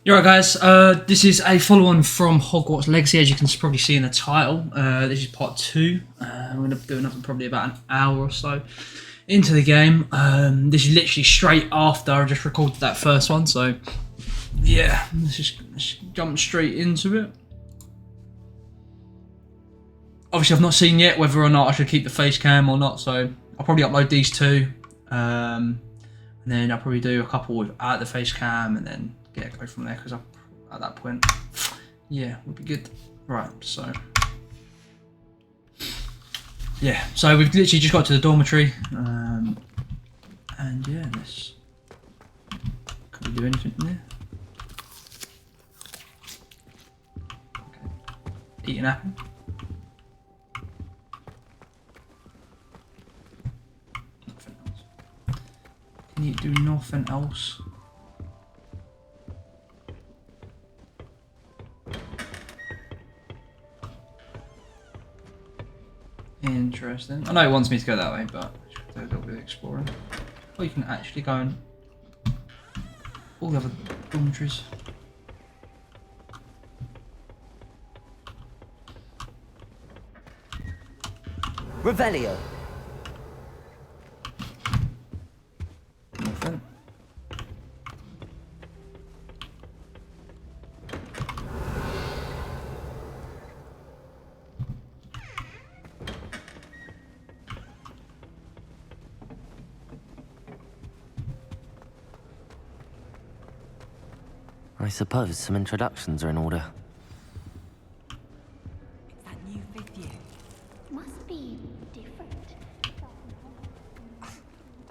You're right, guys. This is a follow-on from Hogwarts Legacy, as you can probably see in the title. This is part 2. I'm going to do another probably about an hour or so into the game. This is literally straight after I just recorded that first one, so yeah, let's jump straight into it. Obviously, I've not seen yet whether or not I should keep the face cam or not, so I'll probably upload these two, and then I'll probably do a couple without the face cam, and then go from there, because at that point, yeah, would be good. Right, so yeah, so we've literally just got to the dormitory, and yeah, let's. Can we do anything in there? Okay. Eat an apple. Nothing else. Can you do nothing else? Interesting. I know it wants me to go that way, but I should do a little bit of exploring. Or you can actually go in all the other dormitories. Revelio. Nothing. I suppose some introductions are in order. It's that new fifth year. Must be different.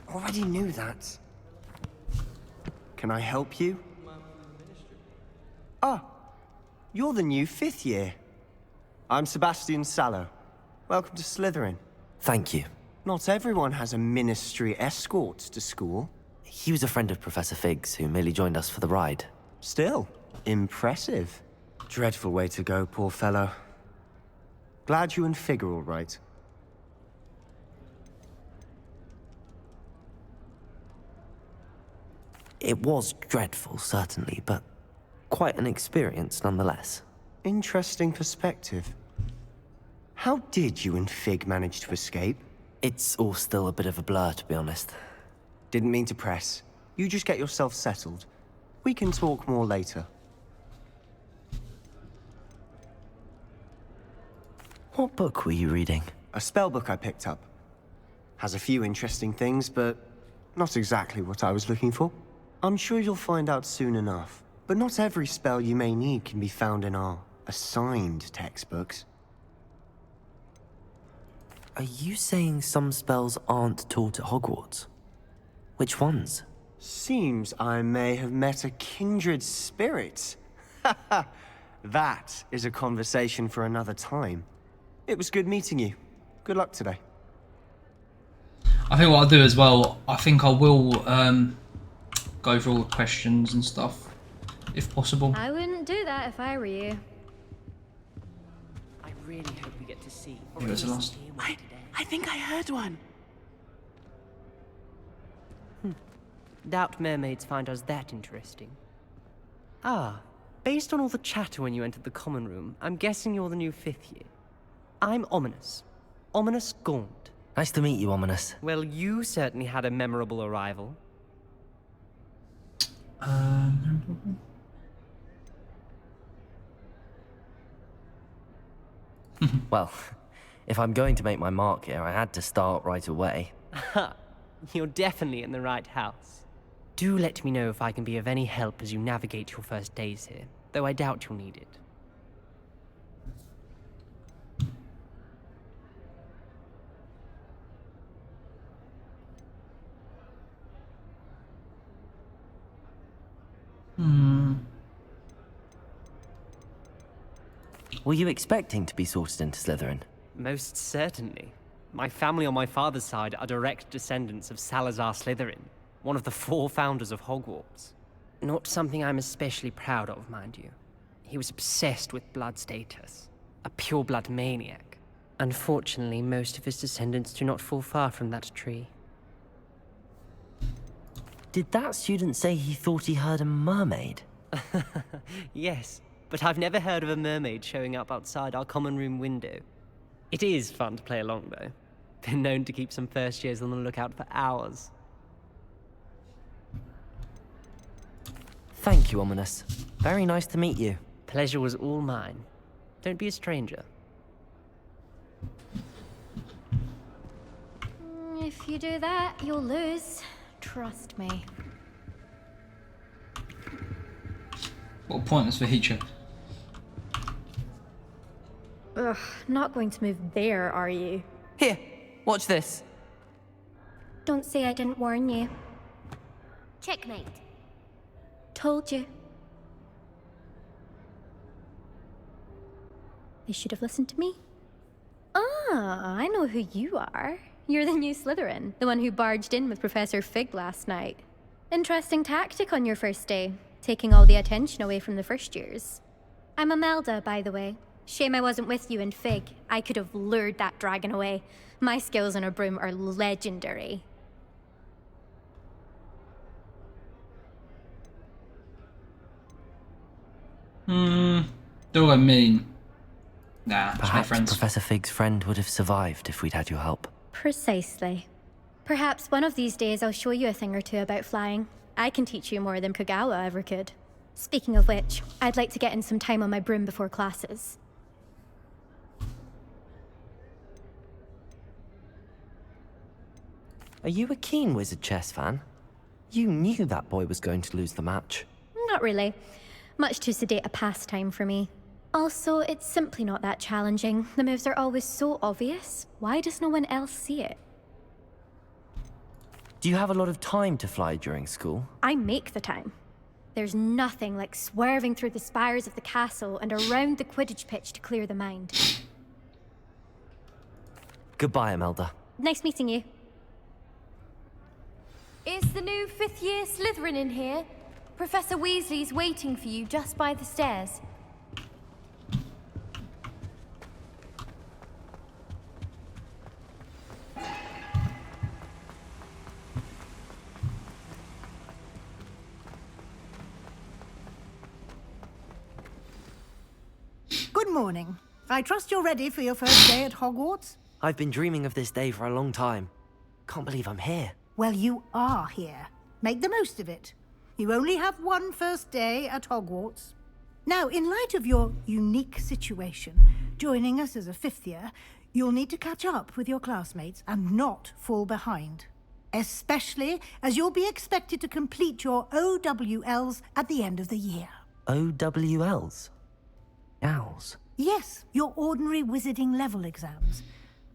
Already knew that. Can I help you? Ah, you're the new fifth year. I'm Sebastian Sallow. Welcome to Slytherin. Thank you. Not everyone has a ministry escort to school. He was a friend of Professor Fig's who merely joined us for the ride. Still, impressive. Dreadful way to go, poor fellow. Glad you and Fig are all right. It was dreadful, certainly, but quite an experience nonetheless. Interesting perspective. How did you and Fig manage to escape? It's all still a bit of a blur, to be honest. Didn't mean to press. You just get yourself settled. We can talk more later. What book were you reading? A spellbook I picked up. Has a few interesting things, but not exactly what I was looking for. I'm sure you'll find out soon enough. But not every spell you may need can be found in our assigned textbooks. Are you saying some spells aren't taught at Hogwarts? Which ones? Seems I may have met a kindred spirit. That is a conversation for another time. It was good meeting you. Good luck today. I think what I'll do as well, I think I will go through all the questions and stuff, if possible. I wouldn't do that if I were you. I really hope we get to see. Maybe that's the last. I think I heard one. Doubt mermaids find us that interesting. Ah, based on all the chatter when you entered the common room, I'm guessing you're the new fifth year. I'm Ominous. Ominous Gaunt. Nice to meet you, Ominous. Well, you certainly had a memorable arrival. Well, if I'm going to make my mark here, I had to start right away. Ha! You're definitely in the right house. Do let me know if I can be of any help as you navigate your first days here, though I doubt you'll need it. Were you expecting to be sorted into Slytherin? Most certainly. My family on my father's side are direct descendants of Salazar Slytherin, one of the 4 founders of Hogwarts. Not something I'm especially proud of, mind you. He was obsessed with blood status, a pure-blood maniac. Unfortunately, most of his descendants do not fall far from that tree. Did that student say he thought he heard a mermaid? Yes, but I've never heard of a mermaid showing up outside our common room window. It is fun to play along, though. Been known to keep some first years on the lookout for hours. Thank you, Ominous. Very nice to meet you. Pleasure was all mine. Don't be a stranger. If you do that, you'll lose. Trust me. What a pointless feature. Ugh, not going to move there, are you? Here, watch this. Don't say I didn't warn you. Checkmate. Told you. They should have listened to me. Ah, I know who you are. You're the new Slytherin, the one who barged in with Professor Fig last night. Interesting tactic on your first day, taking all the attention away from the first years. I'm Imelda, by the way. Shame I wasn't with you in Fig. I could have lured that dragon away. My skills on a broom are legendary. Do I mean? Nah, just my Perhaps friends. Professor Fig's friend would have survived if we'd had your help. Precisely. Perhaps one of these days I'll show you a thing or two about flying. I can teach you more than Kogawa ever could. Speaking of which, I'd like to get in some time on my broom before classes. Are you a keen Wizard chess fan? You knew that boy was going to lose the match. Not really. Much too sedate a pastime for me. Also, it's simply not that challenging. The moves are always so obvious. Why does no one else see it? Do you have a lot of time to fly during school? I make the time. There's nothing like swerving through the spires of the castle and around the Quidditch pitch to clear the mind. Goodbye, Imelda. Nice meeting you. Is the new 5th year Slytherin in here? Professor Weasley's waiting for you just by the stairs. Good morning. I trust you're ready for your first day at Hogwarts? I've been dreaming of this day for a long time. Can't believe I'm here. Well, you are here. Make the most of it. You only have one first day at Hogwarts. Now, in light of your unique situation, joining us as a 5th year, you'll need to catch up with your classmates and not fall behind. Especially as you'll be expected to complete your OWLs at the end of the year. OWLs? Owls? Yes, your ordinary wizarding level exams.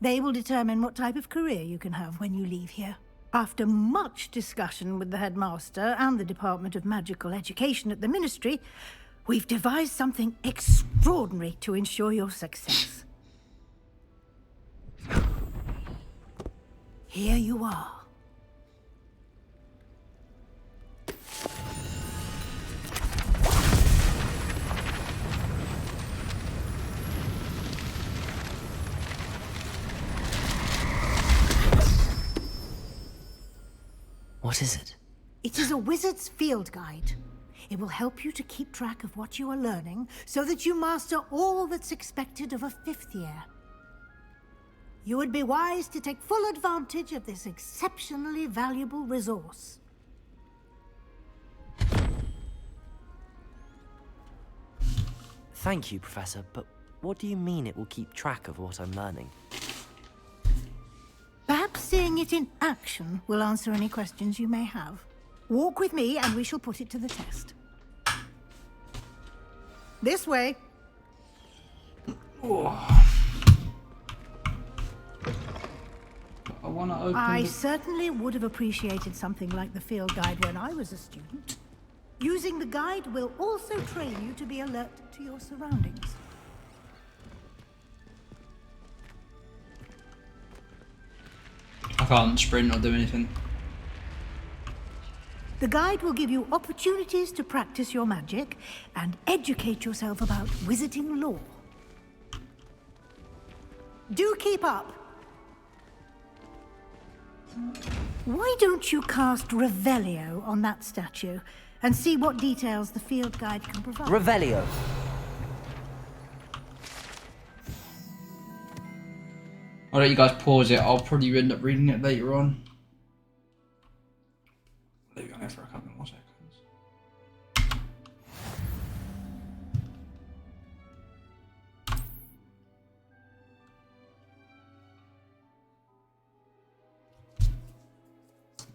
They will determine what type of career you can have when you leave here. After much discussion with the headmaster and the Department of Magical Education at the Ministry, we've devised something extraordinary to ensure your success. Here you are. What is it? It is a wizard's field guide. It will help you to keep track of what you are learning so that you master all that's expected of a 5th year. You would be wise to take full advantage of this exceptionally valuable resource. Thank you, Professor, but what do you mean it will keep track of what I'm learning? Perhaps seeing it in action will answer any questions you may have. Walk with me and we shall put it to the test. This way. I want to open I the... certainly would have appreciated something like the field guide when I was a student. Using the guide will also train you to be alert to your surroundings. I can't sprint or do anything. The guide will give you opportunities to practice your magic and educate yourself about wizarding lore. Do keep up. Why don't you cast Revelio on that statue? and see what details the field guide can provide. Revelio. I'll let you guys pause it. I'll probably end up reading it later on. Leave it on there for a couple more seconds.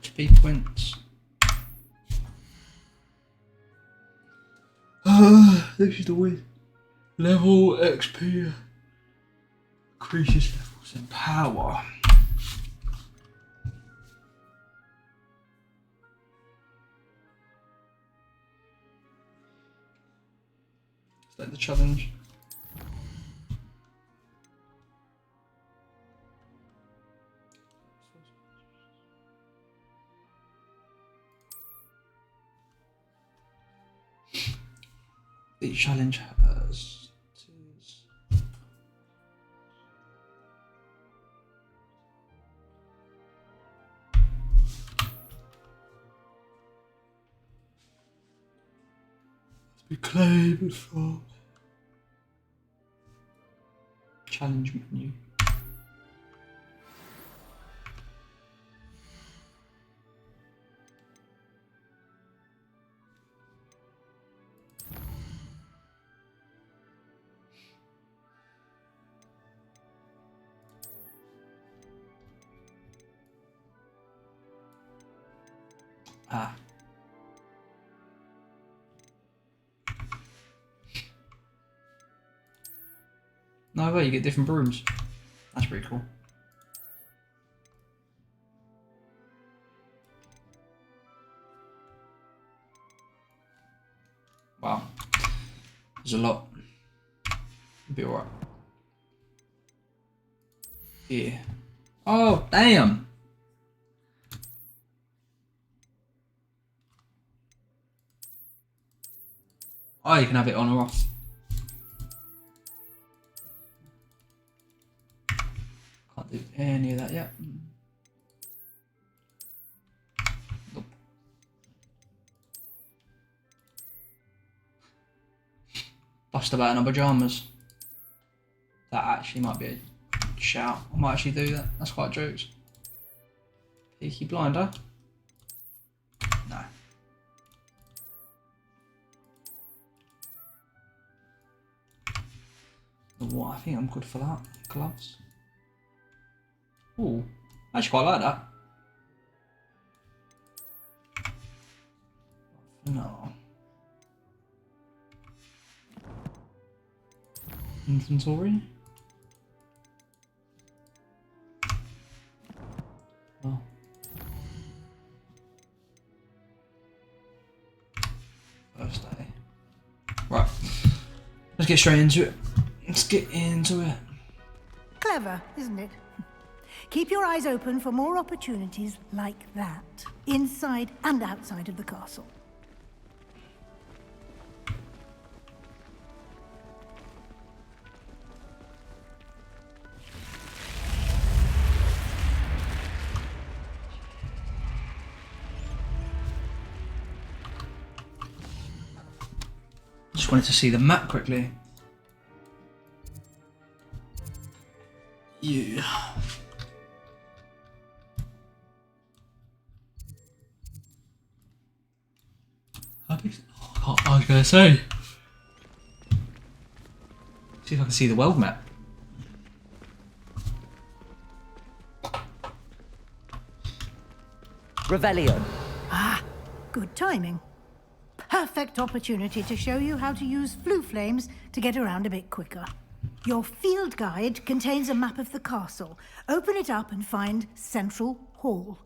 XP points. This is the way. Level XP increases levels in power. Is that the challenge? The challenge has to be claimed from challenge menu. Ah. No way, you get different brooms. That's pretty cool. Wow. There's a lot. It'll be alright. Yeah. Oh, damn! Oh, you can have it on or off. Can't do any of that yet. Nope. Bust about in our pajamas. That actually might be a shout. I might actually do that. That's quite jokes. Peaky Blinder? No. What? I think I'm good for that. Gloves. Ooh, I actually quite like that. No. Inventory. Oh. First day. Right. Let's get straight into it. Let's get into it. Clever, isn't it? Keep your eyes open for more opportunities like that, inside and outside of the castle. Just wanted to see the map quickly. Yeah. Oh, I was gonna say. See if I can see the world map. Revelio. Ah, good timing. Perfect opportunity to show you how to use flue flames to get around a bit quicker. Your field guide contains a map of the castle. Open it up and find Central Hall.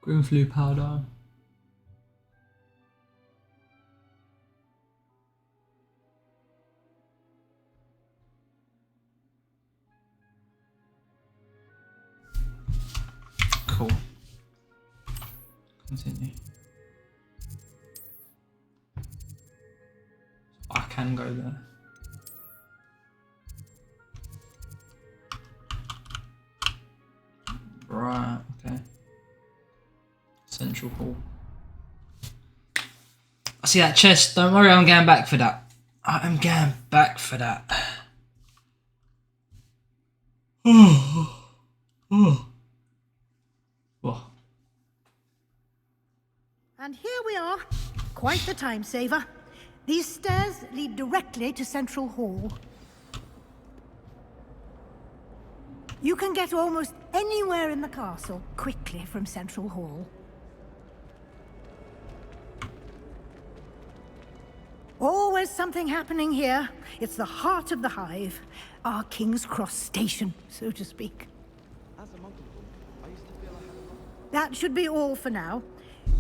Green flue powder. continue. I can go there. Right, okay. Central Hall. I see that chest. Don't worry, I'm going back for that. I am going back for that. Whoa. And here we are. Quite the time saver. These stairs lead directly to Central Hall. You can get almost anywhere in the castle quickly from Central Hall. Always something happening here. It's the heart of the hive. Our King's Cross station, so to speak. That should be all for now.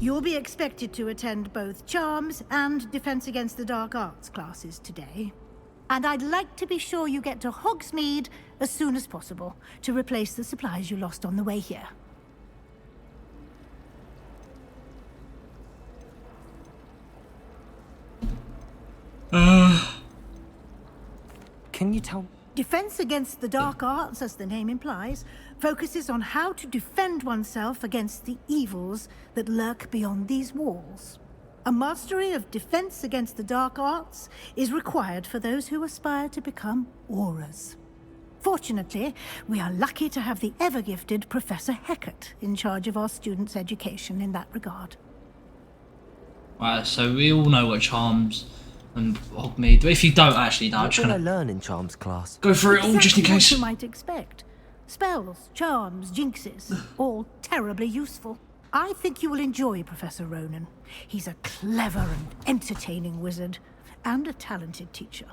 You'll be expected to attend both Charms and Defense Against the Dark Arts classes today. And I'd like to be sure you get to Hogsmeade as soon as possible to replace the supplies you lost on the way here. Can you tell... Defense Against the Dark Arts, as the name implies, focuses on how to defend oneself against the evils that lurk beyond these walls. A mastery of Defense Against the Dark Arts is required for those who aspire to become Aurors. Fortunately, we are lucky to have the ever-gifted Professor Hecat in charge of our students' education in that regard. Right, so we all know what Charms and Hogsmeade. If you don't actually know, I'm What just did I gonna learn in Charms class? go through it all just in Exactly case. what you might expect. Spells, charms, jinxes, all terribly useful. I think you will enjoy Professor Ronan. He's a clever and entertaining wizard, and a talented teacher.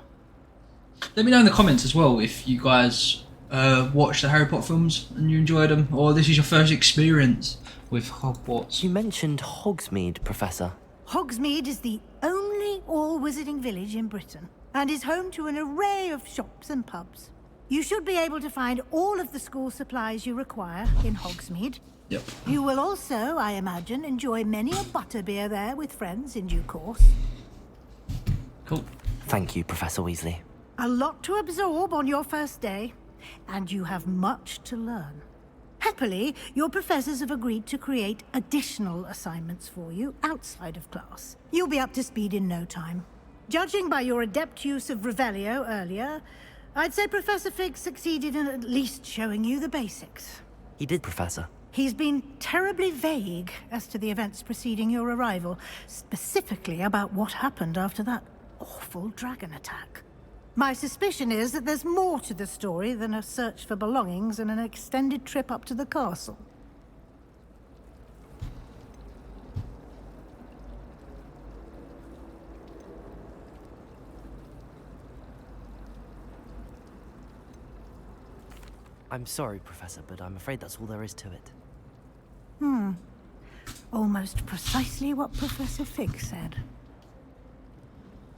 Let me know in the comments as well if you guys watched the Harry Potter films and you enjoyed them, or this is your first experience with Hogwarts. You mentioned Hogsmeade, Professor. Hogsmeade is the only all-wizarding village in Britain, and is home to an array of shops and pubs. You should be able to find all of the school supplies you require in Hogsmeade. Yep. You will also, I imagine, enjoy many a butterbeer there with friends in due course. Cool. Thank you, Professor Weasley. A lot to absorb on your first day, and you have much to learn. Happily, your professors have agreed to create additional assignments for you outside of class. You'll be up to speed in no time. Judging by your adept use of Revelio earlier, I'd say Professor Fig succeeded in at least showing you the basics. He did, Professor. He's been terribly vague as to the events preceding your arrival, specifically about what happened after that awful dragon attack. My suspicion is that there's more to the story than a search for belongings and an extended trip up to the castle. I'm sorry, Professor, but I'm afraid that's all there is to it. Almost precisely what Professor Fig said.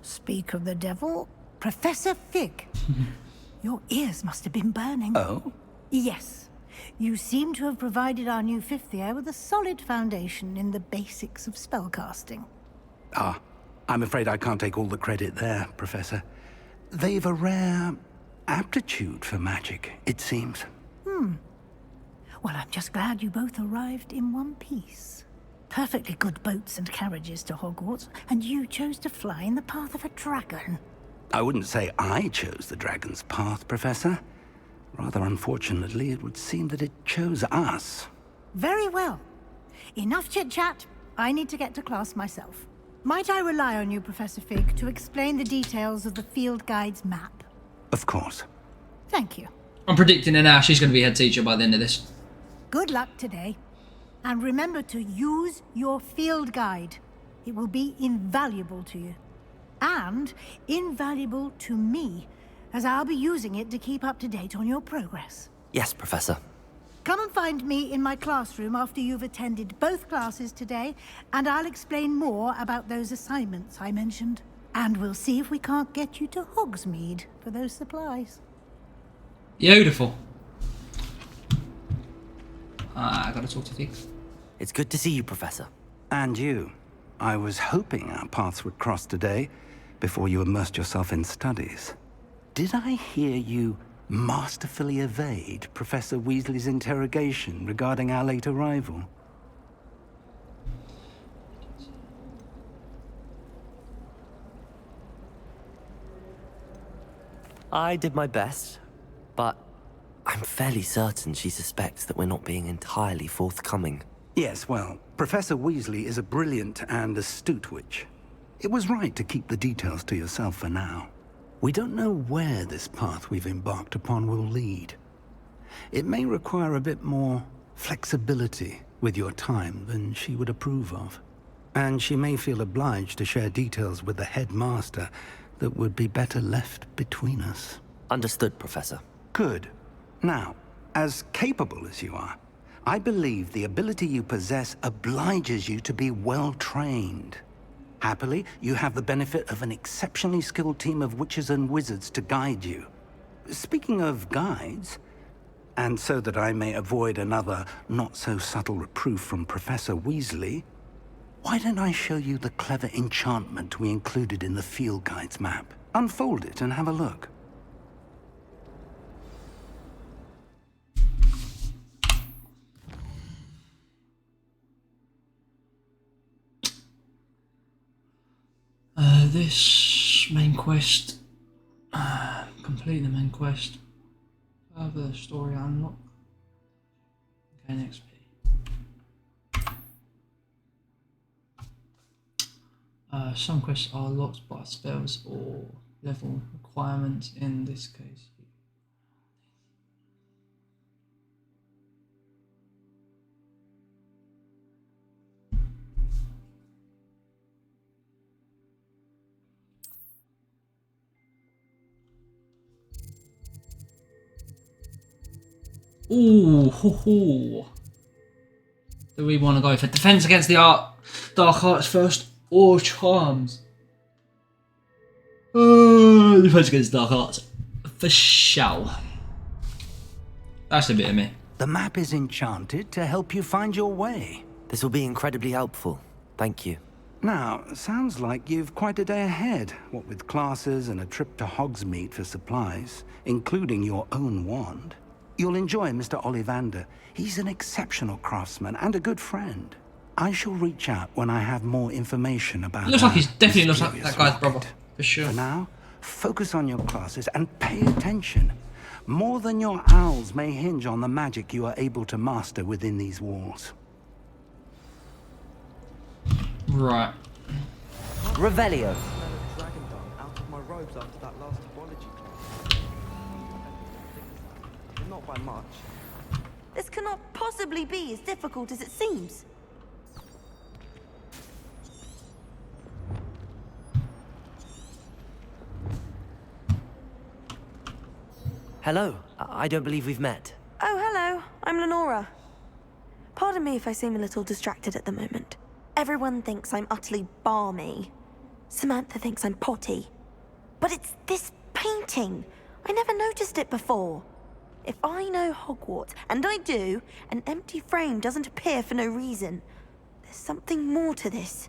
Speak of the devil, Professor Fig. Your ears must have been burning. Oh? Yes. You seem to have provided our new fifth year with a solid foundation in the basics of spellcasting. Ah, I'm afraid I can't take all the credit there, Professor. They've a rare aptitude for magic, it seems. Well, I'm just glad you both arrived in one piece. Perfectly good boats and carriages to Hogwarts, and you chose to fly in the path of a dragon. I wouldn't say I chose the dragon's path, Professor. Rather unfortunately, it would seem that it chose us. Very well. Enough chit-chat. I need to get to class myself. Might I rely on you, Professor Fig, to explain the details of the field guide's map? Of course. Thank you. I'm predicting her now. She's going to be head teacher by the end of this. Good luck today. And remember to use your field guide. It will be invaluable to you. And invaluable to me, as I'll be using it to keep up to date on your progress. Yes, Professor. Come and find me in my classroom after you've attended both classes today, and I'll explain more about those assignments I mentioned. And we'll see if we can't get you to Hogsmeade for those supplies. Beautiful. I gotta talk to Fig. It's good to see you, Professor. And you. I was hoping our paths would cross today, before you immersed yourself in studies. Did I hear you masterfully evade Professor Weasley's interrogation regarding our late arrival? I did my best, but I'm fairly certain she suspects that we're not being entirely forthcoming. Yes, well, Professor Weasley is a brilliant and astute witch. It was right to keep the details to yourself for now. We don't know where this path we've embarked upon will lead. It may require a bit more flexibility with your time than she would approve of. And she may feel obliged to share details with the headmaster that would be better left between us. Understood, Professor. Good. Now, as capable as you are, I believe the ability you possess obliges you to be well-trained. Happily, you have the benefit of an exceptionally skilled team of witches and wizards to guide you. Speaking of guides, and so that I may avoid another not-so-subtle reproof from Professor Weasley, why don't I show you the clever enchantment we included in the field guide's map? Unfold it and have a look. This main quest, complete the main quest, further story unlock, gain XP. Some quests are locked by spells or level requirements. In this case, ooh, ho ho. Do we want to go for defense against the dark arts first, or charms? Defense against dark arts, for sure. That's a bit of me. The map is enchanted to help you find your way. This will be incredibly helpful. Thank you. Now, sounds like you've quite a day ahead, what with classes and a trip to Hogsmeade for supplies, including your own wand. You'll enjoy Mr. Ollivander. He's an exceptional craftsman and a good friend. I shall reach out when I have more information about It looks like he's our definitely looks like mysterious that guy's rocket. brother, for sure. For now, focus on your classes and pay attention. More than your owls may hinge on the magic you are able to master within these walls. Right. Revelio. Not by much. This cannot possibly be as difficult as it seems. Hello. I don't believe we've met. Oh, hello. I'm Lenora. Pardon me if I seem a little distracted at the moment. Everyone thinks I'm utterly balmy. Samantha thinks I'm potty. But it's this painting. I never noticed it before. If I know Hogwarts, and I do, an empty frame doesn't appear for no reason. There's something more to this.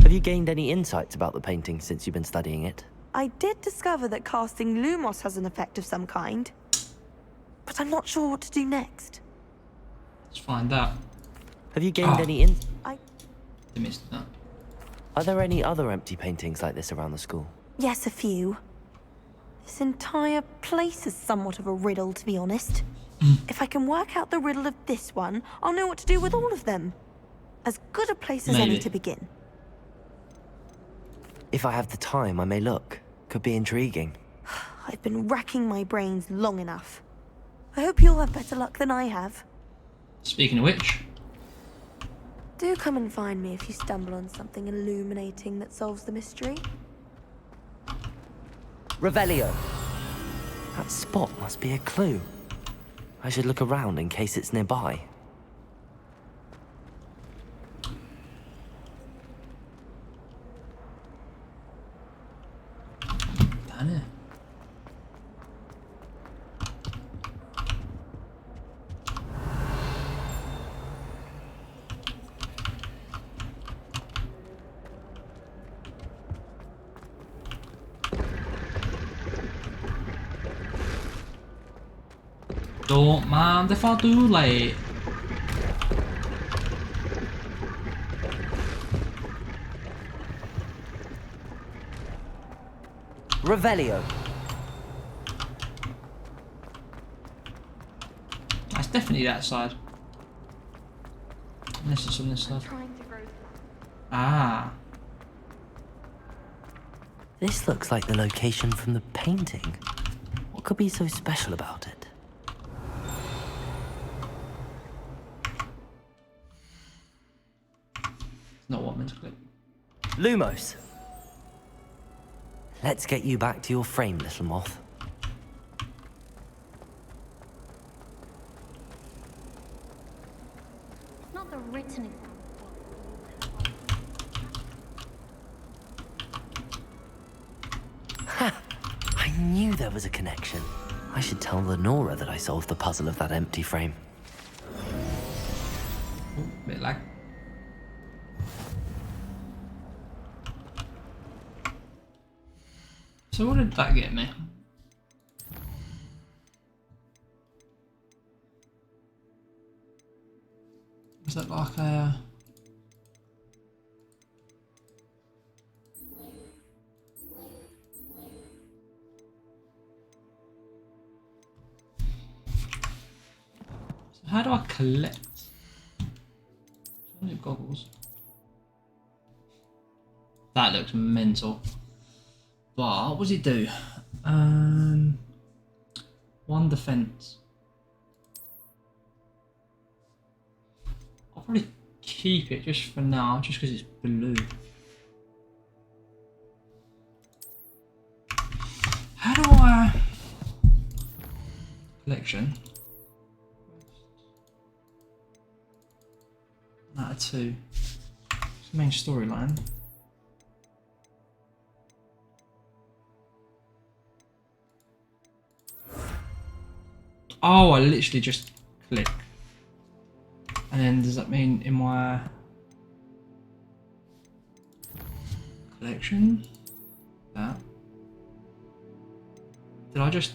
Have you gained any insights about the painting since you've been studying it? I did discover that casting Lumos has an effect of some kind. But I'm not sure what to do next. Let's find out. Have you gained any I Missed that. Are there any other empty paintings like this around the school? Yes, a few. This entire place is somewhat of a riddle, to be honest. If I can work out the riddle of this one, I'll know what to do with all of them. As good a place as any Maybe. to begin. If I have the time, I may look. Could be intriguing. I've been racking my brains long enough. I hope you'll have better luck than I have. Speaking of which, Do come and find me if you stumble on something illuminating that solves the mystery. Revelio. That spot must be a clue. I should look around in case it's nearby. down here. Don't mind if I do, like. Revelio. That's definitely that side. Unless it's on this side. Ah. This looks like the location from the painting. What could be so special about it? Not what I meant to click. Lumos. Let's get you back to your frame, little moth. Not the written example. I knew there was a connection. I should tell Lenora that I solved the puzzle of that empty frame. Ooh, bit lag. So what did that get me? Was that like a... So how do I collect? New goggles. That looks mental. But what does it do? One defense. I'll probably keep it just for now, just because it's blue. How do I... Collection. Out of 2. It's the main storyline. Oh, I literally just click. And then does that mean in my collection? That. Did I just...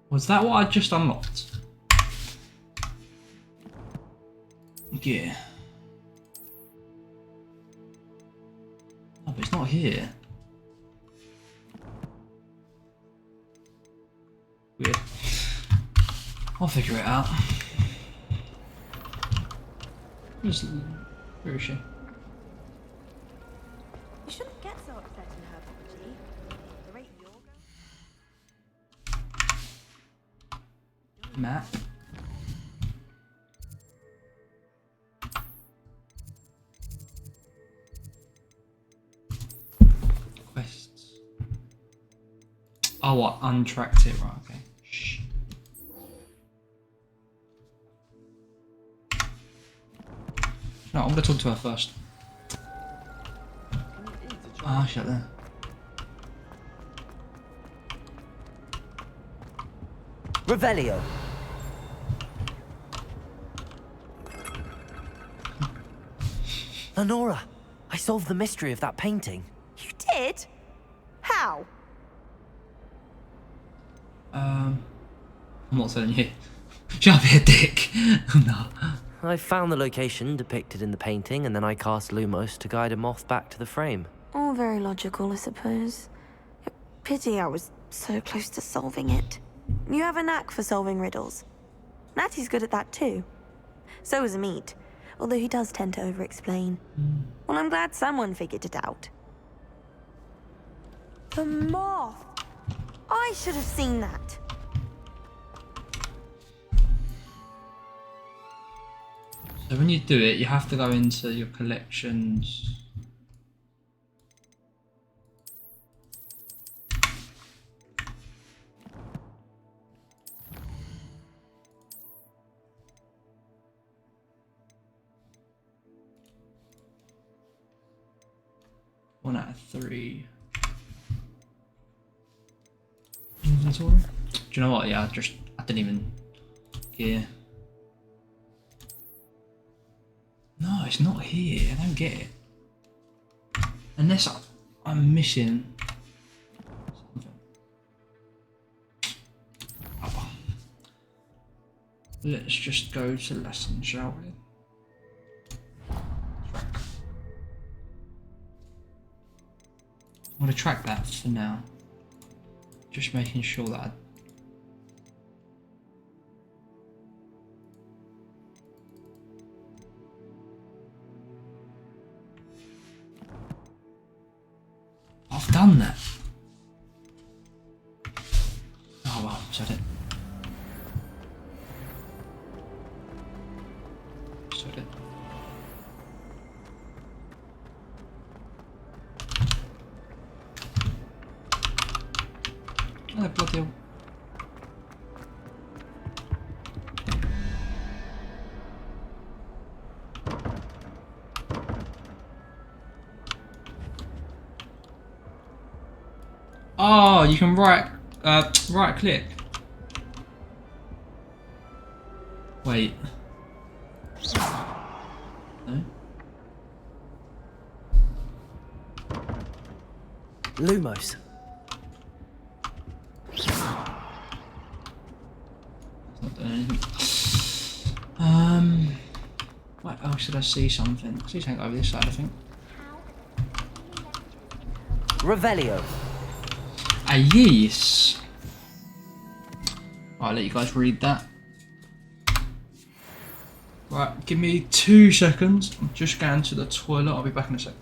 Was that what I just unlocked? Yeah. Oh, but it's not here. Weird. I'll figure it out. Where is she? You shouldn't get so upset in her apology. The rate you're going. Map. Quests. Oh, what? Untracked it, right? Okay. Shh. No, I'm gonna talk to her first. Ah, shut there. Revelio. Lenora, I solved the mystery of that painting. You did? How? I'm not telling you. Shut up here, dick. No. I found the location depicted in the painting, and then I cast Lumos to guide a moth back to the frame. All very logical, I suppose. Pity I was so close to solving it. You have a knack for solving riddles. Natty's good at that too. So is Amit, although he does tend to over-explain. Well, I'm glad someone figured it out. The moth! I should have seen that. So when you do it, you have to go into your collections. One out of 3. Inventory. Do you know what? Yeah, I didn't even care. No, it's not here. I don't get it. Unless I'm missing something. Oh. Let's just go to lesson, shall we? I'm going to track that for now. Just making sure that I've done that. Oh well, said it. Said it. Oh, bloody hell. Oh, you can right click. Wait. No? Lumos. Not doing anything. What else should I see something? I see something over this side, I think. Revelio. Ah, yes. I'll let you guys read that. Right, give me 2 seconds. I'm just going to the toilet. I'll be back in a sec.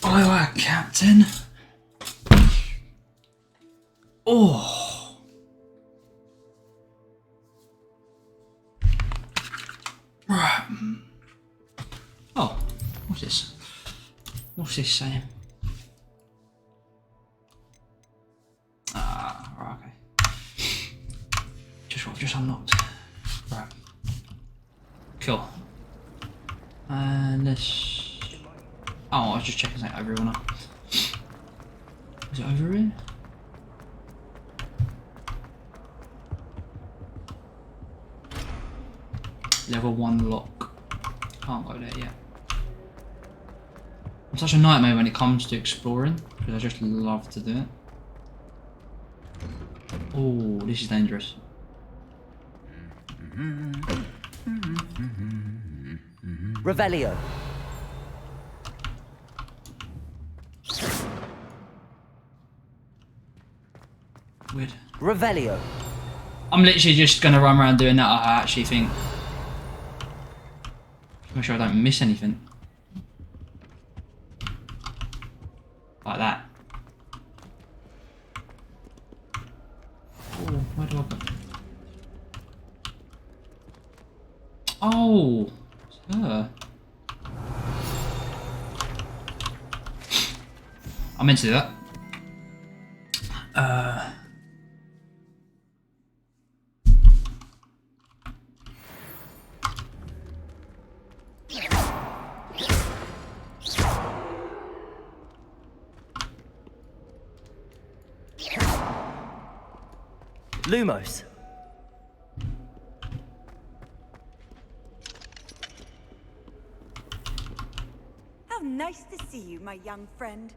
Aye, aye, Captain. Oh. Right. Oh, what's this? What's this saying? Ah, right, okay. Just what I've just unlocked. Right. Cool. And this. Oh, I was just checking something over here or not. Is it over here? level 1 lock. Can't go there yet. I'm such a nightmare when it comes to exploring, because I just love to do it. Oh, this is dangerous. Revelio. Weird. Revelio. I'm literally just gonna run around doing that. I actually think. Make sure I don't miss anything. Like that. Oh, where do I go? Oh, it's her. I meant to do that. Lumos. How nice to see you, my young friend.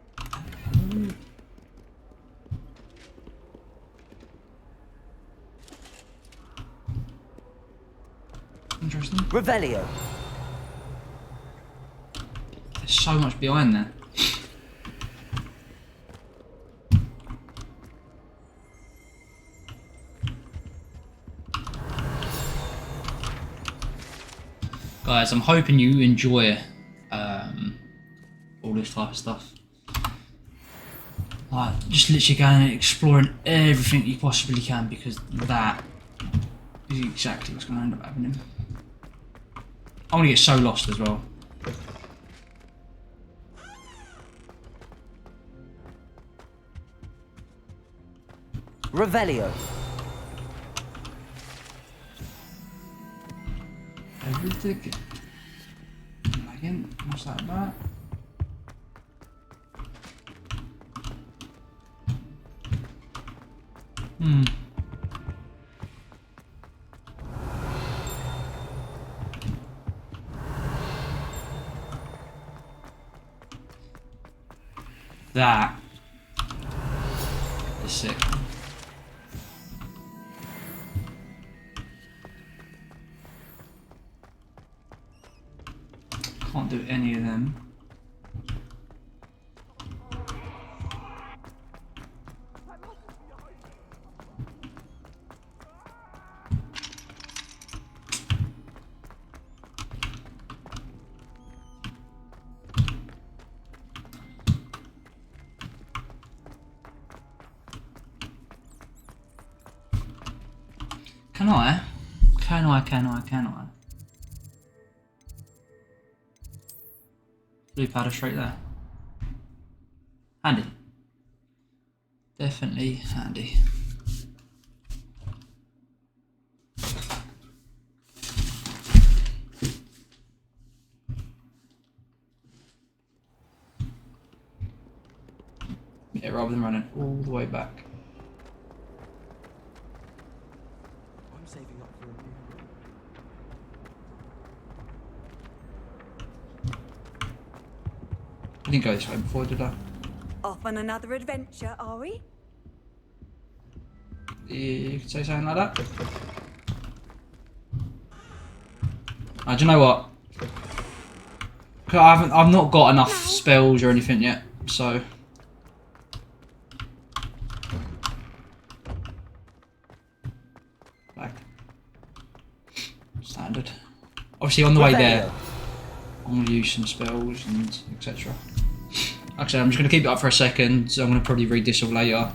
Interesting. Revelio. There's so much behind there. Guys, I'm hoping you enjoy all this type of stuff. Like, just literally going and exploring everything you possibly can, because that is exactly what's going to end up happening. I'm going to get so lost as well. Revelio. Everything. Again, what's that about? That is sick. Can't do any of them. Can I? Can I? Blue powder straight there. Handy. Definitely handy. Yeah, rather than running all the way back. I'm saving up for a I didn't go this way before, did I? Off on another adventure, are we? You could say something like that. Do you know what? 'Cause I've not got enough spells or anything yet, so. Like standard. Obviously, on the way there, I'm gonna use some spells and etc. Actually, I'm just gonna keep it up for a second. So I'm gonna probably read this all later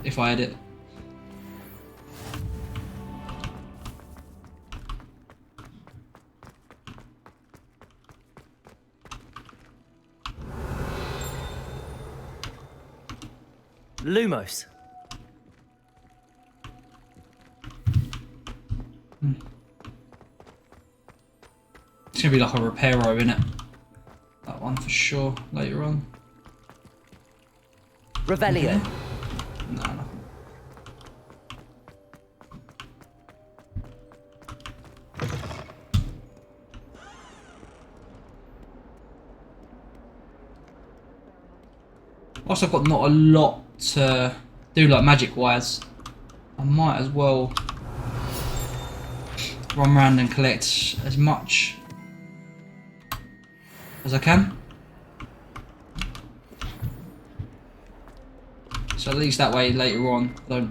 if I edit. Lumos. It's gonna be like a reparo, innit? That one for sure later on. Revelio. Okay. No, nothing. Whilst I've got not a lot to do, like magic wise, I might as well run around and collect as much as I can. So at least that way later on I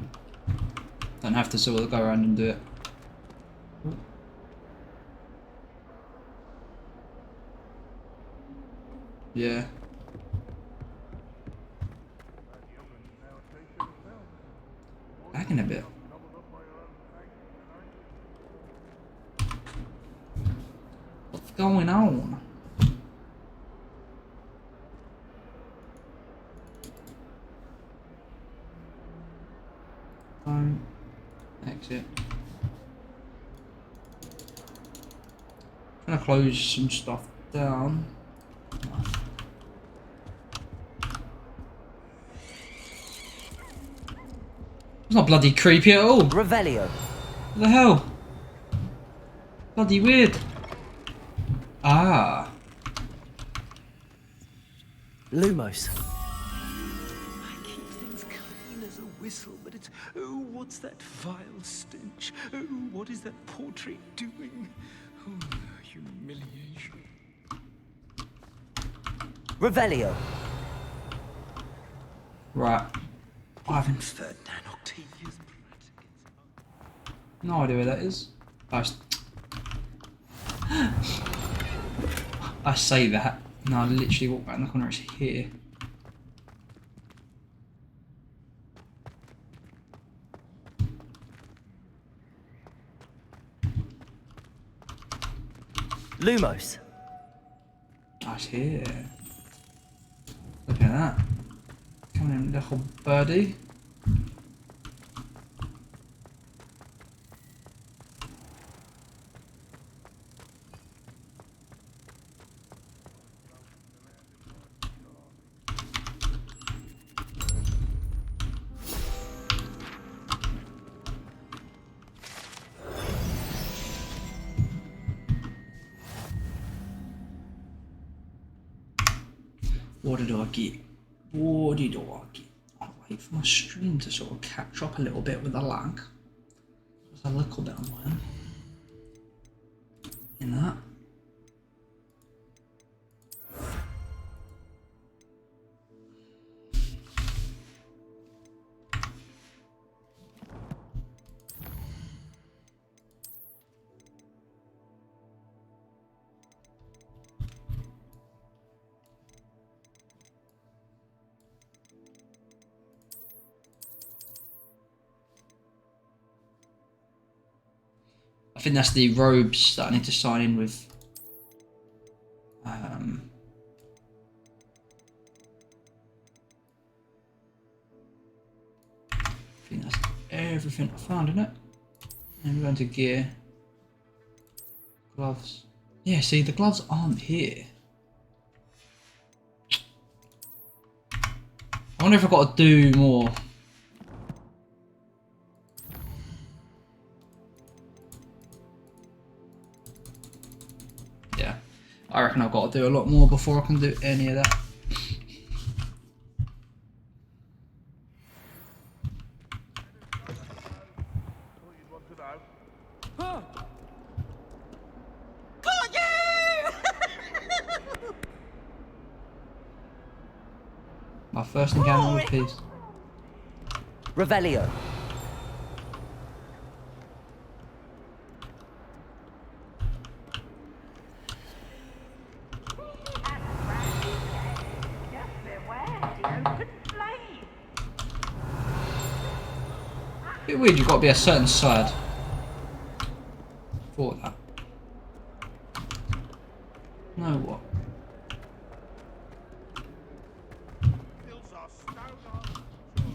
don't have to sort of go around and do it. Yeah. Lagging a bit. What's going on? Exit. Trying to close some stuff down. It's not bloody creepy at all. Revelio. What the hell? Bloody weird. Ah. Lumos. I keep things clean as a whistle, but it's... Oh, what's that vile stench? Oh, what is that portrait doing? Oh, humiliation. Revelio. Right. I haven't Ferdinand Octavius Braticus. no idea where that is. I say that. No, I literally walk back in the corner. It's here. Lumos. Oh, it's here. Look at that. Coming in, little birdie. What did I get? What did I get? I'll wait for my stream to sort of catch up a little bit with the lag. There's a little bit annoying in that. I think that's the robes that I need to sign in with. I think that's everything I found in it. And we're going to gear. Gloves. Yeah, see, the gloves aren't here. I wonder if I've got to do more. Yeah, I reckon I've got to do a lot more before I can do any of that. My first encounter with peace. Revelio. Bit weird, you've got to be a certain side for that. No what?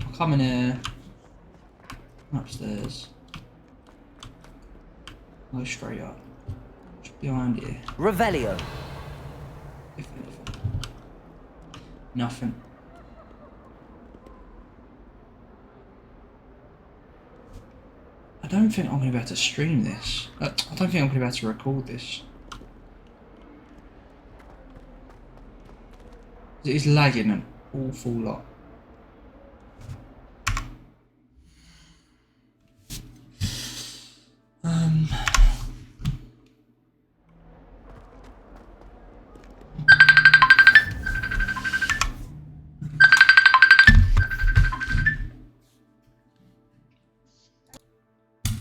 I'll come in here. Upstairs. Go straight up. Just behind here. Revelio. If anything. Nothing. I don't think I'm going to be able to stream this. I don't think I'm going to be able to record this. It is lagging an awful lot.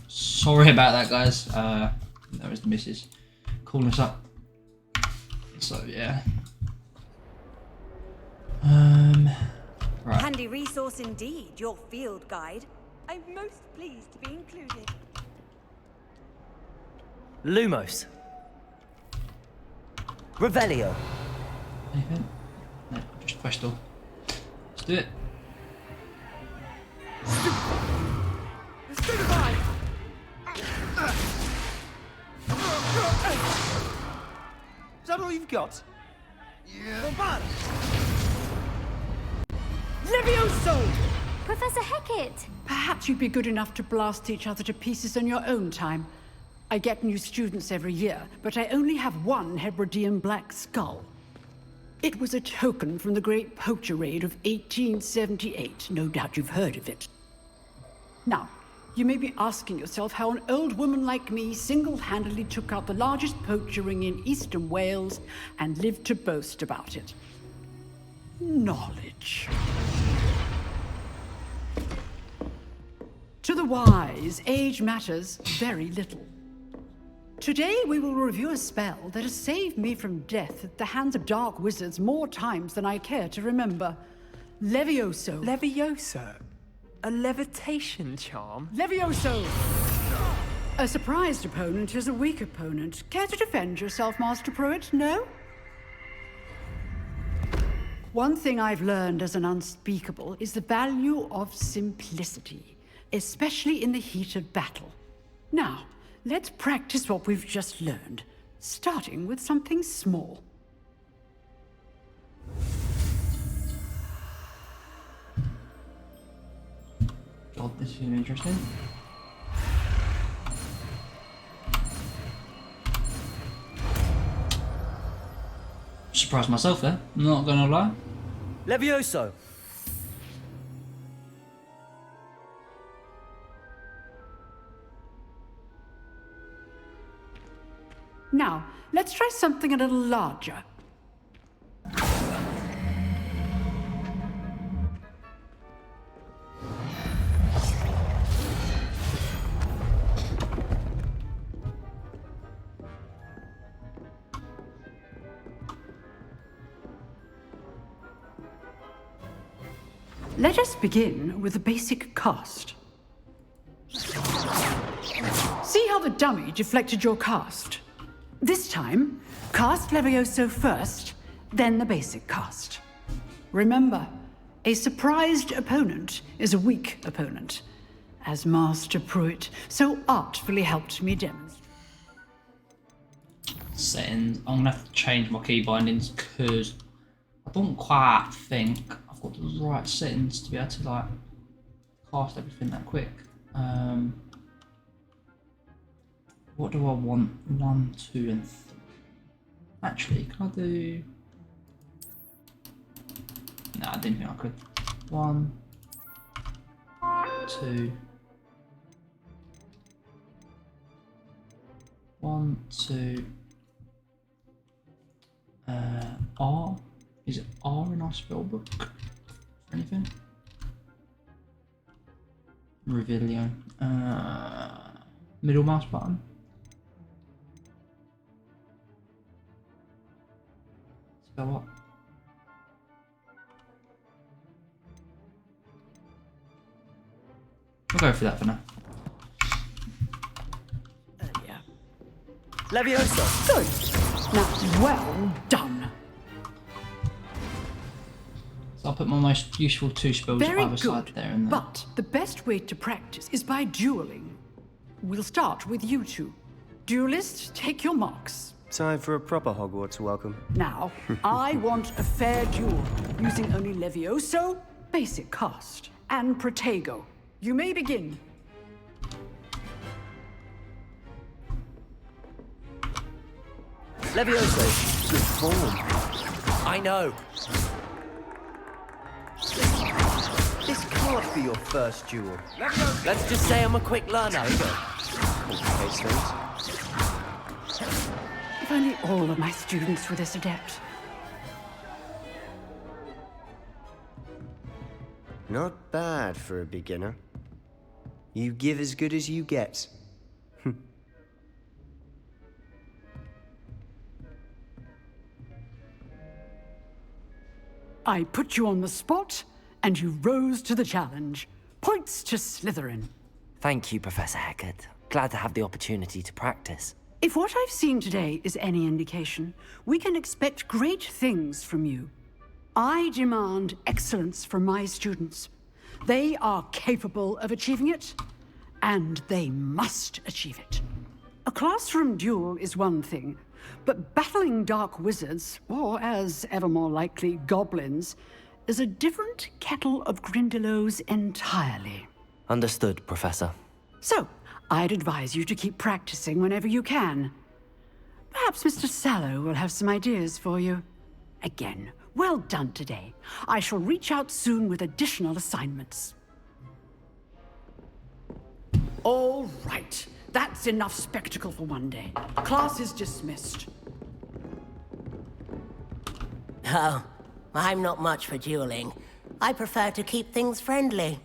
Sorry about that, guys. That was the missus calling us up. So yeah. Right. Handy resource indeed, your field guide. I'm most pleased to be included. Lumos. Revelio. Anything? No, just pressed all. Let's do it. Is that all you've got? Yeah. Levioso! Professor Hecat! Perhaps you'd be good enough to blast each other to pieces on your own time. I get new students every year, but I only have one Hebridean black skull. It was a token from the Great Poacher Raid of 1878. No doubt you've heard of it. Now, you may be asking yourself how an old woman like me single-handedly took out the largest poacher ring in eastern Wales and lived to boast about it. Knowledge. To the wise, age matters very little. Today we will review a spell that has saved me from death at the hands of dark wizards more times than I care to remember. Levioso. Levioso? A levitation charm? Levioso! A surprised opponent is a weak opponent. Care to defend yourself, Master Pruitt? No? One thing I've learned as an unspeakable is the value of simplicity, especially in the heat of battle. Now, let's practice what we've just learned, starting with something small. God, this is going to be interesting. Surprised myself there, not going to lie. Levioso. Now, let's try something a little larger. Let us begin with the basic cast. See how the dummy deflected your cast? This time, cast Levioso first, then the basic cast. Remember, a surprised opponent is a weak opponent, as Master Pruitt so artfully helped me demonstrate. Settings. I'm gonna have to change my key bindings because I don't quite think I've got the right settings to be able to like cast everything that quick. What do I want? 1, 2, and 3. Actually, can I do? No, I didn't think I could. 1, 2. 1, 2. R. Is it R in our spellbook? Anything? Revelio. Middle mouse button. Spell what? We'll go for that for now. Yeah. Levioso. Good. Now, well done. So I'll put my most useful 2 spells Very either good. side there and there. But the best way to practice is by dueling. We'll start with you two. Duelists, take your marks. Time for a proper Hogwarts welcome. Now, I want a fair duel, using only Levioso, basic cast, and Protego. You may begin. Levioso. Good form. I know. hard for your first duel. Let's just say I'm a quick learner. Complicates things. If only all of my students were this adept. Not bad for a beginner. You give as good as you get. I put you on the spot, and you rose to the challenge. Points to Slytherin. Thank you, Professor Hecat. Glad to have the opportunity to practice. If what I've seen today is any indication, we can expect great things from you. I demand excellence from my students. They are capable of achieving it, and they must achieve it. A classroom duel is one thing, but battling dark wizards, or as ever more likely, goblins, is a different kettle of Grindylows entirely. Understood, Professor. So, I'd advise you to keep practicing whenever you can. Perhaps Mr. Sallow will have some ideas for you. Again, well done today. I shall reach out soon with additional assignments. All right. That's enough spectacle for one day. Class is dismissed. Oh, I'm not much for dueling. I prefer to keep things friendly.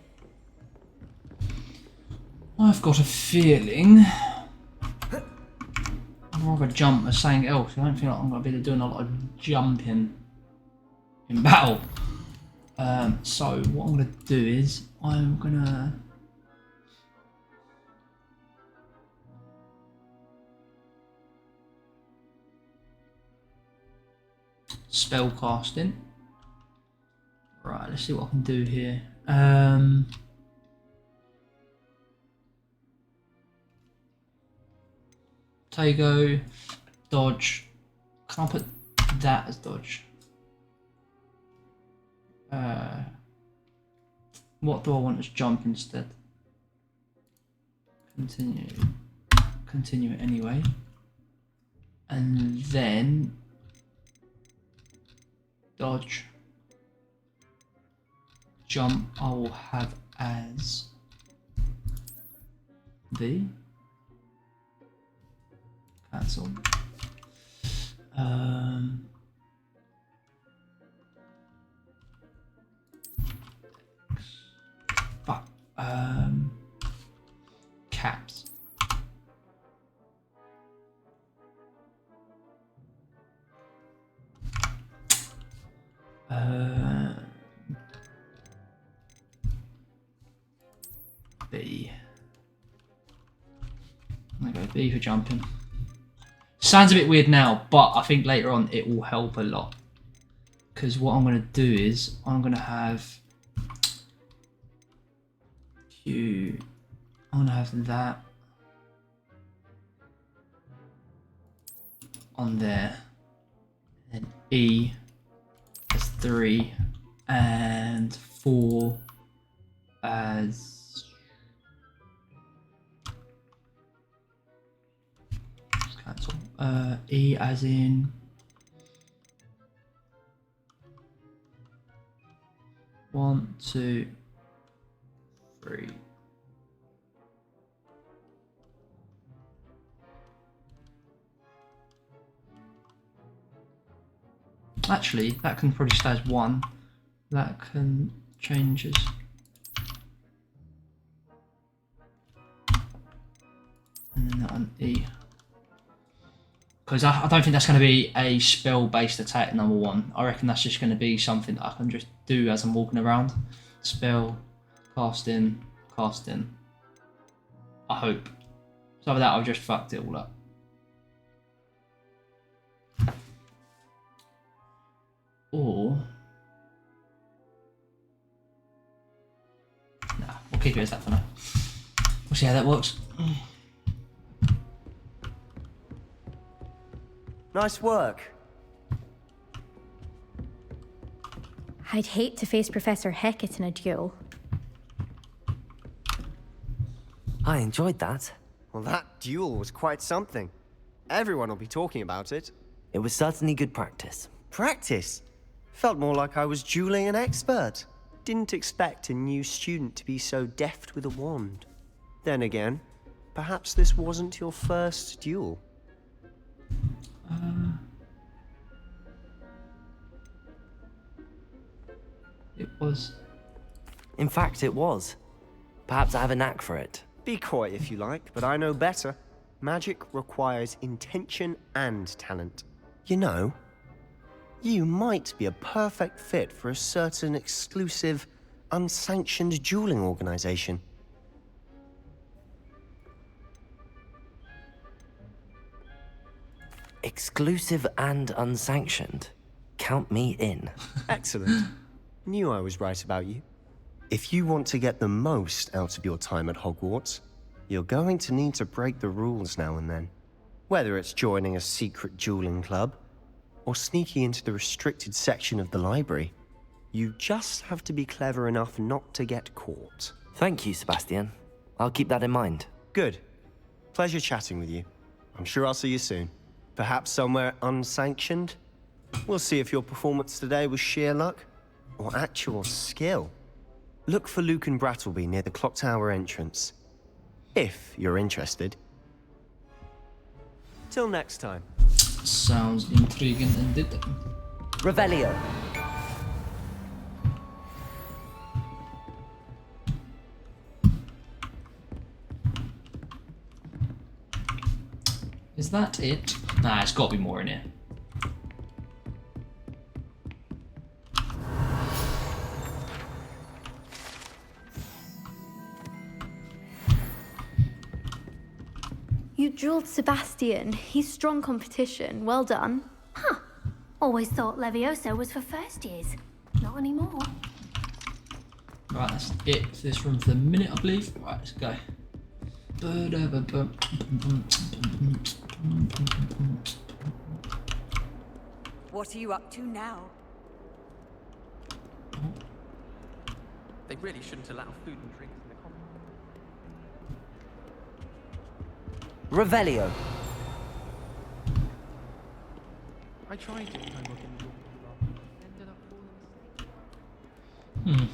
I've got a feeling I'd rather jump as something else. I don't feel like I'm going to be doing a lot of jumping in battle. So what I'm going to do is I'm going to spell casting. Right, let's see what I can do here. Tago, dodge. Can I put that as dodge? What do I want as jump instead? Continue it anyway. And then dodge. Jump I will have as V. Cancel. But caps. B. I'm gonna go B for jumping. Sounds a bit weird now, but I think later on it will help a lot. Because what I'm gonna do is I'm gonna have Q. I'm gonna have that on there, and E as 3 and 4 as cancel. E as in one, 2, 3. Actually, that can probably stay as 1. That can change as and then that on E. Because I don't think that's going to be a spell-based attack, number 1. I reckon that's just going to be something that I can just do as I'm walking around. Spell, casting, casting. I hope. So with that, I've just fucked it all up. Or nah, we'll keep it as that for now. We'll see how that works. Nice work. I'd hate to face Professor Hecat in a duel. I enjoyed that. Well, that duel was quite something. Everyone will be talking about it. It was certainly good practice. Practice? Felt more like I was dueling an expert. didn't expect a new student to be so deft with a wand. Then again, perhaps this wasn't your first duel. It was. In fact, it was. Perhaps I have a knack for it. Be coy if you like, but I know better. Magic requires intention and talent. You know, you might be a perfect fit for a certain exclusive, unsanctioned dueling organization. Exclusive and unsanctioned. Count me in. Excellent. Knew I was right about you. If you want to get the most out of your time at Hogwarts, you're going to need to break the rules now and then. Whether it's joining a secret dueling club, or sneaking into the restricted section of the library, you just have to be clever enough not to get caught. Thank you, Sebastian. I'll keep that in mind. Good. Pleasure chatting with you. I'm sure I'll see you soon. Perhaps somewhere unsanctioned? We'll see if your performance today was sheer luck, or actual skill. Look for Luke and Brattleby near the clock tower entrance. If you're interested. Till next time. Sounds intriguing indeed. Revelio. Is that it? Nah, it's got to be more in here. You drilled Sebastian. He's strong competition. Well done. Huh. Always thought Levioso was for first years. Not anymore. Right, that's it for this room for the minute, I believe. Right, let's go. What are you up to now? They really shouldn't allow food and drinks in the common. Revelio. I tried to try looking at ended up falling asleep.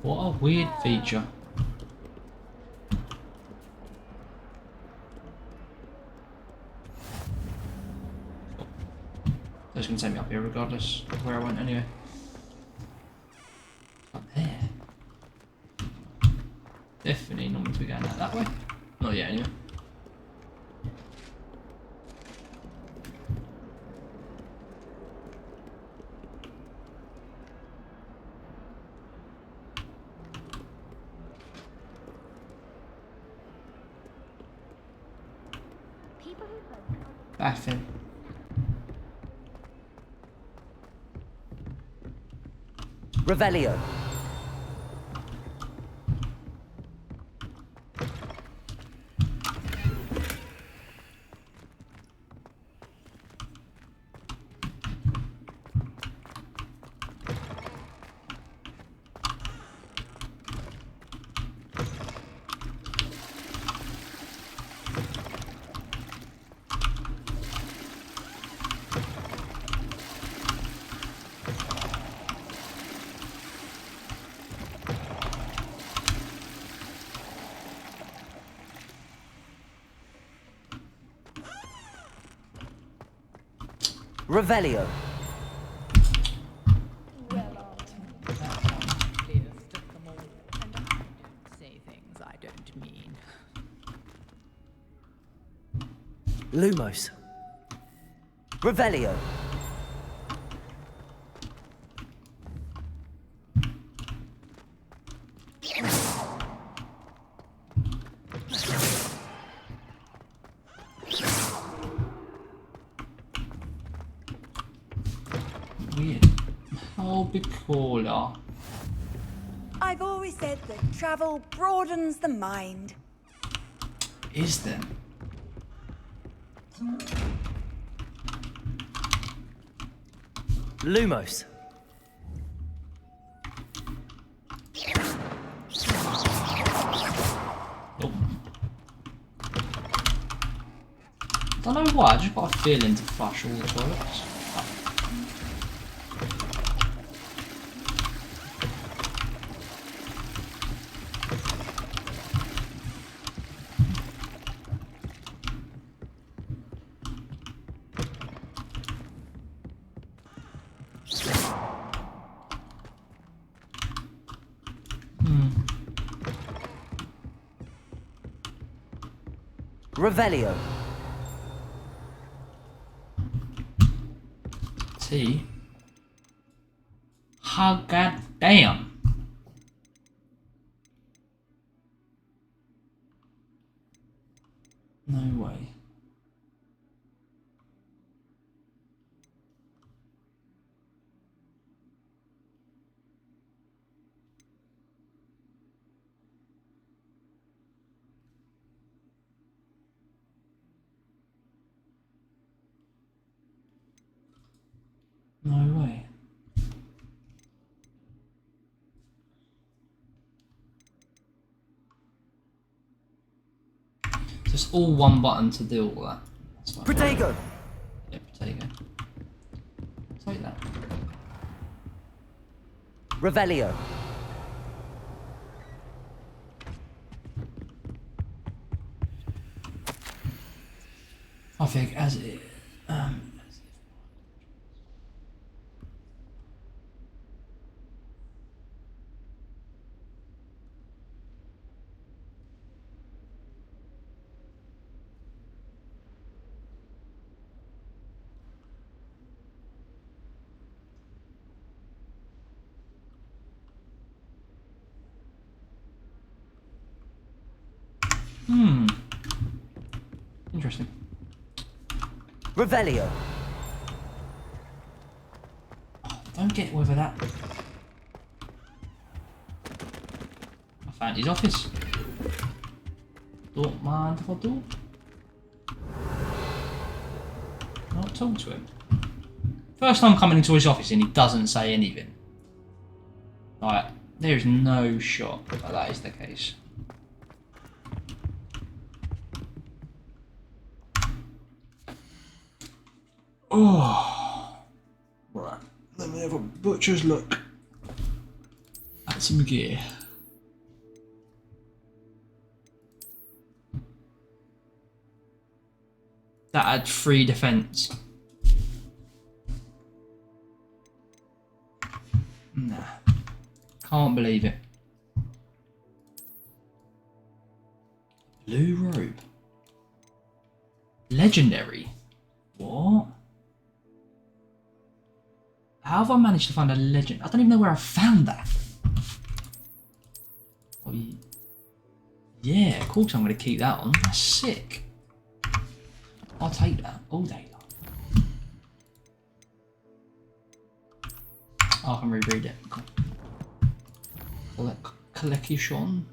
What a weird feature. It's going to take me up here regardless of where I went anyway. Up there. Definitely not meant to be going out that way. Not yet anyway. Bathing. Revelio. Revelio. Well, clearest of them all, and I don't say things I don't mean. Lumos. Revelio. Weird. Albicola. I've always said that travel broadens the mind. Is there? Lumos. Oh. I don't know why, I just got a feeling to flush all the toilets. Revelio. T. Oh, god damn. No way. No way. Just all one button to do all that. That's fine. Protego. Yeah, Protego. Take that. Revelio. I think as it. Interesting. Revelio. Don't get whether that. I found his office. Don't mind if I do. Not talk to him. First time coming into his office and he doesn't say anything. Like, there's no shot that that is the case. Oh, right. Let me have a butcher's look at some gear. That had 3 defense. Nah, can't believe it. Blue robe. Legendary. What? How have I managed to find a legend? I don't even know where I found that. Oh, yeah, of course I'm going to keep that on. That's sick. I'll take that all day long. Oh, I can reread it. Cool. Collection.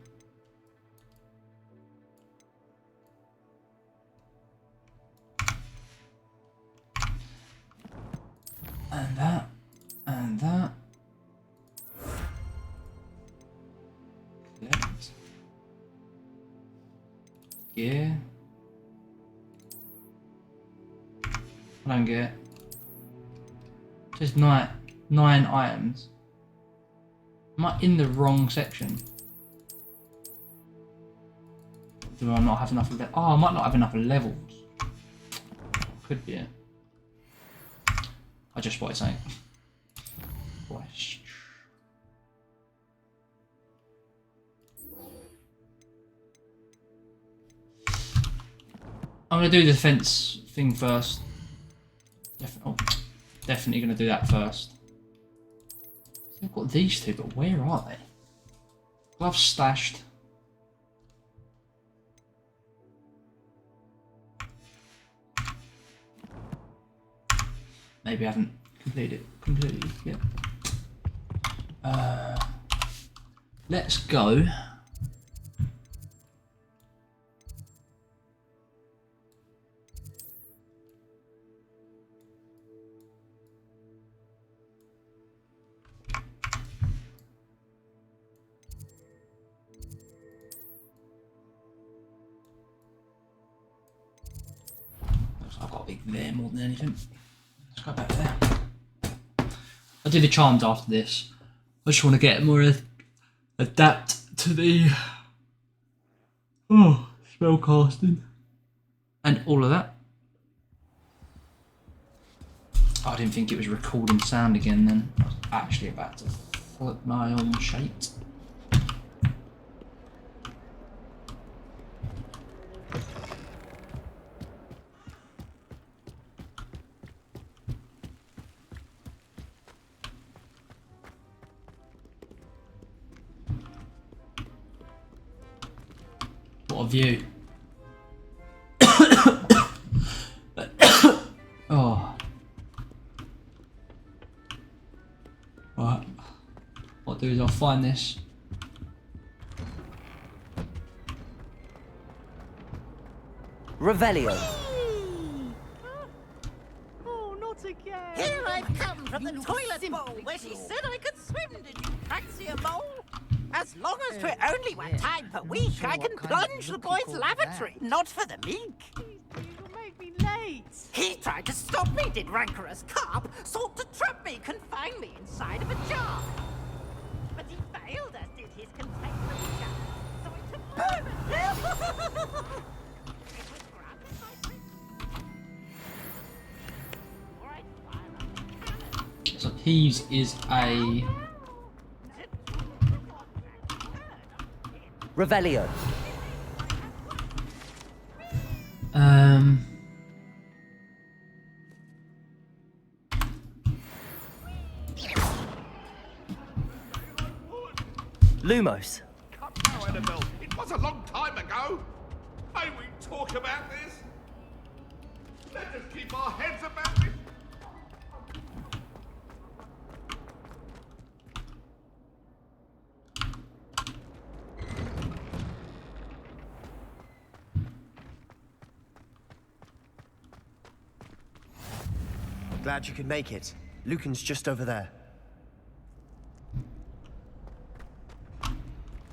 And that. And that. Collect. Yeah. I don't get it. Just 9 items. Am I in the wrong section? Do I not have enough of oh, I might not have enough levels. Could be it. I just spotted something. Question. I'm gonna do the defense thing first. Definitely gonna do that first. I've got these two, but where are they? Gloves stashed. Maybe I haven't completed it completely yet. Let's go. I think there more than anything. Let's go back there. I'll do the charms after this. I just want to get more adapt to the spell casting and all of that. I didn't think it was recording sound again then. I was actually about to flip my own shite. What a view. Oh. Right. What I'll do is I'll find this. Revelio. Oh, not again. Here I've come from the toilet bowl where she said I could swim. Did you fancy a bowl? As long as 'twere only one time per week, I can plunge the boy's lavatory. Not for the meek. You'll make me late. He tried to stop me, did rancorous carp. Sought to trap me, confine me inside of a jar. But he failed, as did his containment jar. So I took burn it. was grabbed in my fist. All right, fire up the cannon. So Peeves is a Revelio. Lumos. Come now, Annabelle. It was a long time ago. May we talk about this? Let us keep our heads about this. Glad you could make it. Lucan's just over there.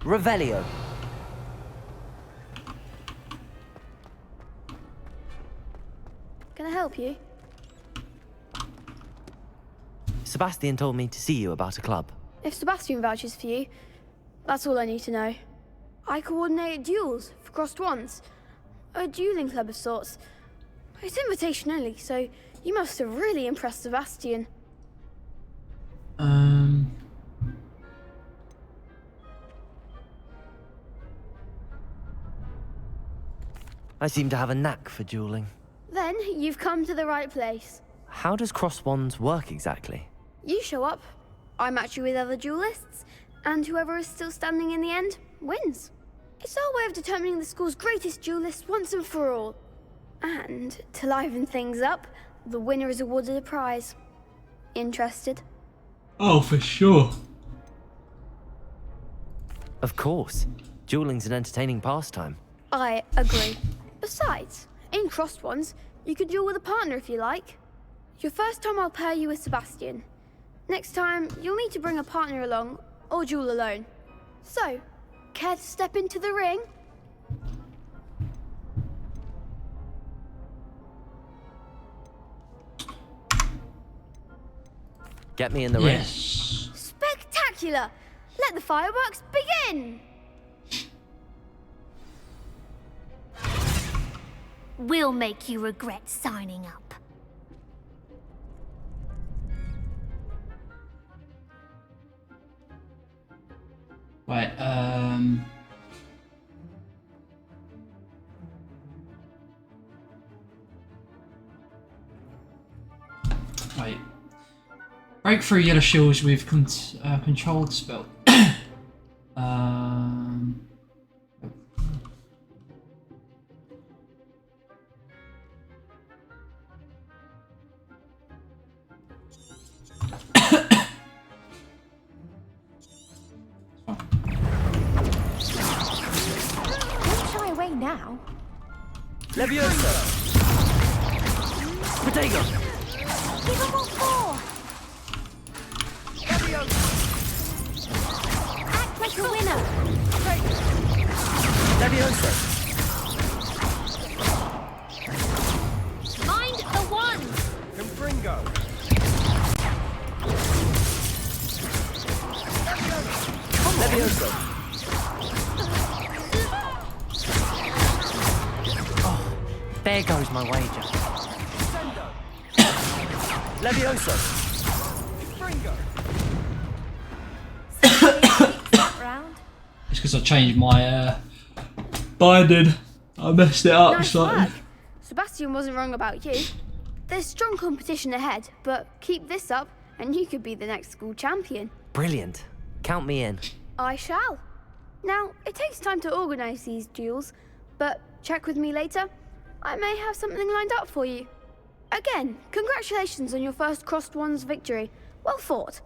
Revelio. Can I help you? Sebastian told me to see you about a club. If Sebastian vouches for you, that's all I need to know. I coordinate duels for crossed wands. A dueling club of sorts. It's invitation only, so you must have really impressed Sebastian. I seem to have a knack for dueling. Then you've come to the right place. How does cross wands work exactly? You show up, I match you with other duelists, and whoever is still standing in the end wins. It's our way of determining the school's greatest duelist once and for all. And to liven things up, the winner is awarded a prize. Interested? Oh, for sure. Of course. Dueling's an entertaining pastime. I agree. Besides, in crossed ones, you could duel with a partner if you like. Your first time I'll pair you with Sebastian. Next time, you'll need to bring a partner along, or duel alone. So, care to step into the ring? Get me in the ring. Spectacular! Let the fireworks begin! We'll make you regret signing up. Right, Right. Break through yellow shields with controlled spell. Don't shy away now. Leviosa! Protego! Give him what for? Act like a winner. Leviosa! Mind There goes my wager. Levioso! Fringo. round. It's because I changed my binding. I messed it up. Nice So. work. Sebastian wasn't wrong about you. There's strong competition ahead, but keep this up and you could be the next school champion. Brilliant. Count me in. I shall. Now, it takes time to organise these duels, but check with me later. I may have something lined up for you. Again, congratulations on your first Crossed Ones victory. Well fought.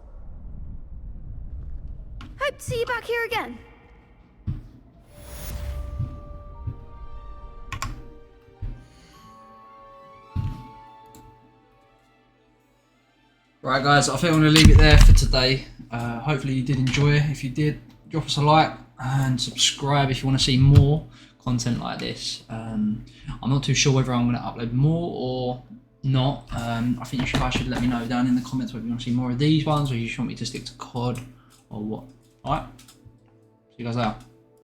Hope to see you back here again. Right guys, I think I'm going to leave it there for today. Hopefully you did enjoy it. If you did, drop us a like and subscribe if you want to see more content like this. I'm not too sure whether I'm going to upload more or not. I think you guys should let me know down in the comments whether you want to see more of these ones or you just want me to stick to COD or what. Alright, see you guys later.